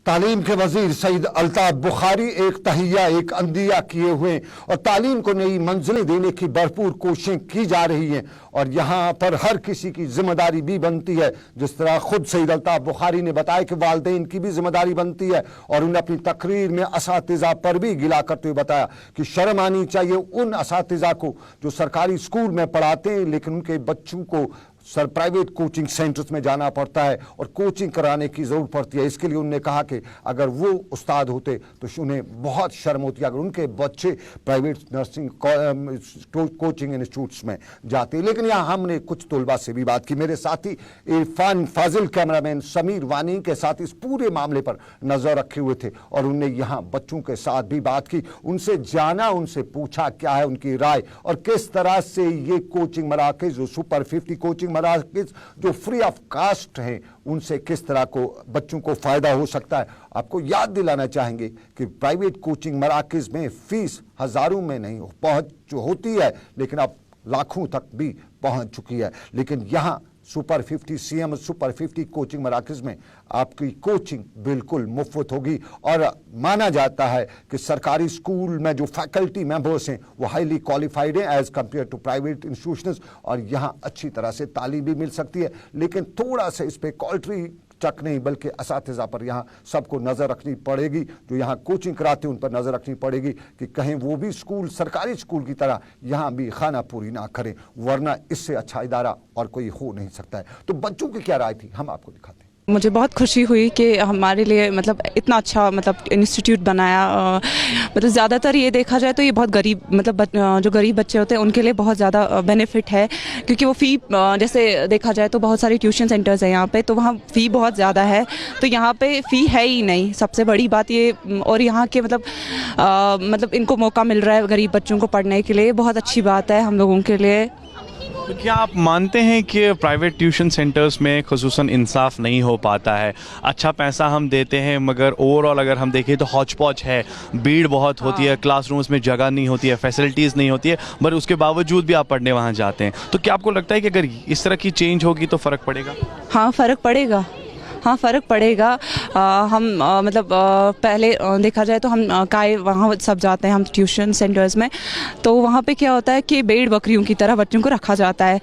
तालीम के वजीर सईद अल्ताफ बुखारी एक तहिया एक अंदिया किए हुए और तालीम को नई मंजिलें देने की भरपूर कोशिशें की जा रही हैं और यहाँ पर हर किसी की जिम्मेदारी भी बनती है। जिस तरह खुद सईद अल्ताफ बुखारी ने बताया कि वालिदैन की भी जिम्मेदारी बनती है और उन्हें अपनी तकरीर में असातिज़ा पर भी गिला करते हुए बताया कि शर्म आनी चाहिए उन असातिज़ा को जो सरकारी स्कूल में पढ़ाते हैं लेकिन उनके बच्चों को प्राइवेट कोचिंग सेंटर्स में जाना पड़ता है और कोचिंग कराने की ज़रूरत पड़ती है। इसके लिए उन्होंने कहा कि अगर वो उस्ताद होते तो उन्हें बहुत शर्म होती है अगर उनके बच्चे प्राइवेट नर्सिंग कोचिंग इंस्टीट्यूट्स में जाते। लेकिन यहाँ हमने कुछ तलबा से भी बात की। मेरे साथी इरफान फाजिल कैमरामैन समीर वानी के साथ इस पूरे मामले पर नज़र रखे हुए थे और उनने यहाँ बच्चों के साथ भी बात की, उनसे जाना, उनसे पूछा क्या है उनकी राय और किस तरह से ये कोचिंग मराकज़ जो सुपर 50 कोचिंग मराकज़ जो फ्री ऑफ कास्ट हैं उनसे किस तरह को बच्चों को फ़ायदा हो सकता है। आपको याद दिलाना चाहेंगे कि प्राइवेट कोचिंग मराकज़ में फ़ीस हज़ारों में नहीं पहुँच होती है लेकिन अब लाखों तक भी पहुँच चुकी है। लेकिन यहाँ सुपर 50 CM सुपर 50 कोचिंग मराकज़ में आपकी कोचिंग बिल्कुल मुफ्त होगी और माना जाता है कि सरकारी स्कूल में जो फैकल्टी मेंबर्स हैं वो हाईली क्वालिफाइड हैं as compare to private institutions और यहाँ अच्छी तरह से तालीम भी मिल सकती है। लेकिन थोड़ा सा इस पर क्वालिटी चक नहीं बल्कि असातिज़ा पर यहाँ सबको नज़र रखनी पड़ेगी, जो यहाँ कोचिंग कराते हैं उन पर नज़र रखनी पड़ेगी कि कहीं वो भी स्कूल सरकारी स्कूल की तरह यहाँ भी खाना पूरी ना करें, वरना इससे अच्छा इदारा और कोई हो नहीं सकता है। तो बच्चों की क्या राय थी हम आपको दिखाते हैं। मुझे बहुत खुशी हुई कि हमारे लिए मतलब इतना अच्छा इंस्टीट्यूट बनाया। मतलब ज़्यादातर ये देखा जाए तो ये बहुत गरीब जो गरीब बच्चे होते हैं उनके लिए बहुत ज़्यादा बेनिफिट है क्योंकि वो फ़ी जैसे देखा जाए तो बहुत सारे ट्यूशन सेंटर्स हैं यहाँ पे तो वहाँ फ़ी बहुत ज़्यादा है, तो यहाँ पे फ़ी है ही नहीं, सबसे बड़ी बात ये। और यहाँ के मतलब इनको मौका मिल रहा है गरीब बच्चों को पढ़ने के लिए, बहुत अच्छी बात है हम लोगों के लिए। तो क्या आप मानते हैं कि प्राइवेट ट्यूशन सेंटर्स में खुसूसन इंसाफ नहीं हो पाता है? अच्छा पैसा हम देते हैं मगर ओवरऑल अगर हम देखें तो हौच पौच है, भीड़ बहुत होती है, क्लासरूम्स में जगह नहीं होती है, फैसिलिटीज़ नहीं होती है, पर उसके बावजूद भी आप पढ़ने वहाँ जाते हैं। तो क्या आपको लगता है कि अगर इस तरह की चेंज होगी तो फ़र्क पड़ेगा? हाँ, फ़र्क पड़ेगा। हाँ, फ़र्क पड़ेगा। हम पहले देखा जाए तो हम वहाँ सब जाते हैं हम ट्यूशन सेंटर्स में, तो वहाँ पे क्या होता है कि भेड़ बकरियों की तरह बच्चों को रखा जाता है।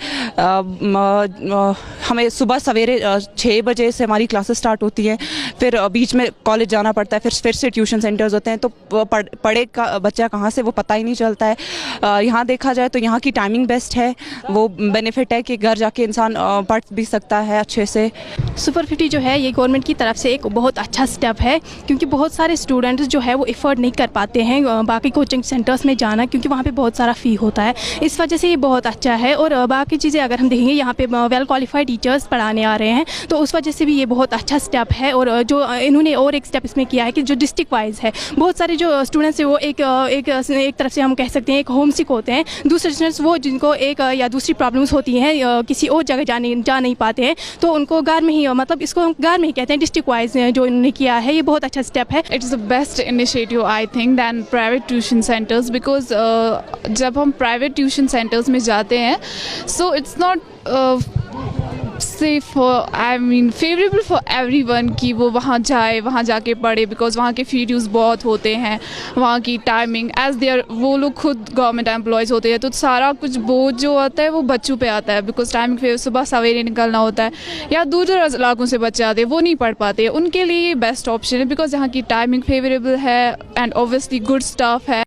हमें सुबह सवेरे 6 बजे से हमारी क्लासेस स्टार्ट होती हैं, फिर बीच में कॉलेज जाना पड़ता है, फिर से ट्यूशन सेंटर्स होते हैं, तो पढ़े का बच्चा कहाँ से वो पता ही नहीं चलता है। यहाँ देखा जाए तो यहाँ की टाइमिंग बेस्ट है, वो बेनिफिट है कि घर जाके इंसान पढ़ भी सकता है अच्छे से। सुपर 50 जो है ये गवर्नमेंट की तरफ से एक बहुत अच्छा स्टेप है क्योंकि बहुत सारे स्टूडेंट्स जो है वो एफर्ट नहीं कर पाते हैं बाकी कोचिंग सेंटर्स में जाना क्योंकि वहाँ पे बहुत सारा फ़ी होता है, इस वजह से ये बहुत अच्छा है। और बाकी चीज़ें अगर हम देखेंगे यहाँ पे वेल क्वालिफाइड टीचर्स पढ़ाने आ रहे हैं तो उस वजह से भी ये बहुत अच्छा स्टेप है। और जो इन्होंने और एक स्टेप इसमें किया है कि जो डिस्ट्रिक्ट वाइज है बहुत सारे जो स्टूडेंट्स हैं वो एक तरफ से हम कह सकते हैं एक होम सिक होते हैं, दूसरे स्टूडेंट्स वो जिनको एक या दूसरी प्रॉब्लम्स होती हैं किसी और जगह जा नहीं पाते हैं तो उनको घर में ही मतलब इसको घर में ही कहते हैं डिस्ट्रिक्ट वाइज जो इन्होंने किया है, ये बहुत अच्छा स्टेप है। It's the best initiative I think than private tuition centres because जब हम प्राइवेट ट्यूशन सेंटर्स में जाते हैं so it's not safe favourable for everyone कि वो वहाँ जाए, वहाँ जाके पढ़े बिकॉज वहाँ के फ़ी ड्यूज़ बहुत होते हैं, वहाँ की टाइमिंग एज देयर वो लोग खुद गवर्नमेंट एम्प्लॉयज़ होते हैं तो सारा कुछ बोझ जो आता है वो बच्चों पे आता है बिकॉज टाइमिंग फिर सुबह सवेरे निकलना होता है या दूर दूर इलाकों से बच्चे आते हैं वो नहीं पढ़ पाते, उनके लिए ये बेस्ट ऑप्शन है बिकॉज यहाँ की टाइमिंग फेवरेबल है एंड ऑब्वियसली गुड स्टाफ है।